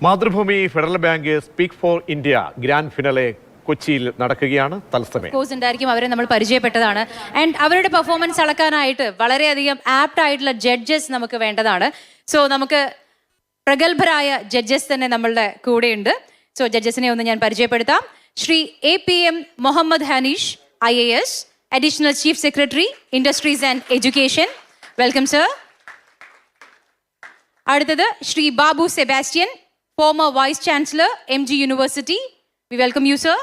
Mathrubhumi federal bank speak for India grand finale കൊച്ചിയിൽ നടക്കുകയാണ്. തത്സമയം ഉണ്ടായിരിക്കും. അവരെ നമ്മൾ പരിചയപ്പെട്ടതാണ്. ആൻഡ് അവരുടെ പെർഫോമൻസ് അളക്കാനായിട്ട് വളരെയധികം ആപ്റ്റ് ആയിട്ടുള്ള ജഡ്ജസ് നമുക്ക് വേണ്ടതാണ്. സോ നമുക്ക് പ്രഗത്ഭരായ ജഡ്ജസ് തന്നെ നമ്മളുടെ കൂടെയുണ്ട്. സോ ജഡ്ജസിനെ ഒന്ന് ഞാൻ പരിചയപ്പെടുത്താം. Shri APM Muhammad Hanish IAS, additional chief secretary industries and education. Welcome sir. അടുത്തത് Shri Babu Sebastian, former Vice Chancellor, MG University. We welcome you, sir.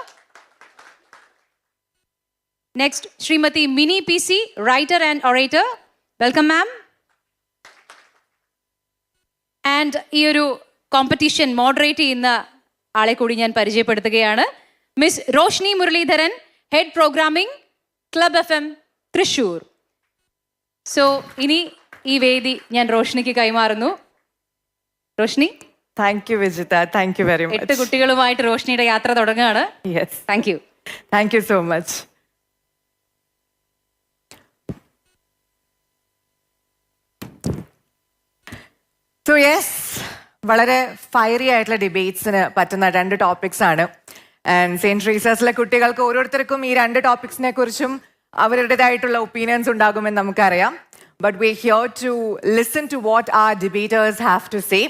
Next, Srimati Mini PC, writer and orator. Welcome, ma'am. And ഈ ഒരു competition moderate ചെയ്യുന്ന ആളെ കൂടി ഞാൻ പരിചയപ്പെടുത്തുകയാണ്. Miss Roshni Muraleedharan, head programming, club FM Thrissur. So ഇനി ഈ വേദി ഞാൻ റോഷ്നിക്ക് കൈമാറുന്നു. Roshni. Thank you, Vijita. Thank you very much. 8 കുട്ടികളുമായിട്ട് റോഷ്നിയുടെ യാത്ര തുടങ്ങുകയാണ്. Yes. Thank you. Thank you so much. So yes, വളരെ ഫയറി ആയിട്ടുള്ള ഡിബേറ്റ്സിന് പറ്റുന്ന 2 ടോപ്പിക്സ് ആണ്. ആൻഡ് സെയിന്റ് ട്രീസസിലെ കുട്ടികൾക്ക് ഓരോരുത്തർക്കും ഈ 2 ടോപ്പിക്സിനെ കുറിച്ചും അവരുടേതായിട്ടുള്ള ഒപ്പീനിയൻസ് ഉണ്ടാകുമെന്ന് നമുക്കറിയാം. But we here to listen to what our debaters have to say.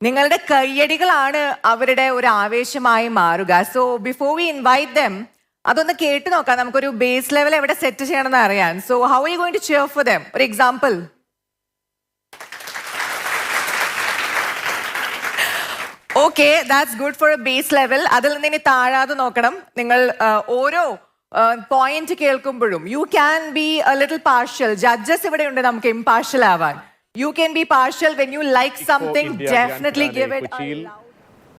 നിങ്ങളുടെ കയ്യടികളാണ് അവരുടെ ഒരു ആവേശമായി മാറുക. So before we invite them, അതൊന്ന് കേട്ട് നോക്കാം. നമുക്കൊരു ബേസ് ലെവൽ എവിടെ സെറ്റ് ചെയ്യണമെന്ന് അറിയാൻ. So how are you going to cheer for them? ഒരു example. Okay, that's good for a base level. അതിൽ നിന്ന് ഇനി താഴാതെ നോക്കണം. നിങ്ങൾ ഓരോ പോയിന്റ് കേൾക്കുമ്പോഴും you can be a little partial. Judges ഇവിടെ ഉണ്ട്, നമുക്ക് ഇംപാർഷ്യൽ ആവാൻ. You can be partial when you like something, definitely give it a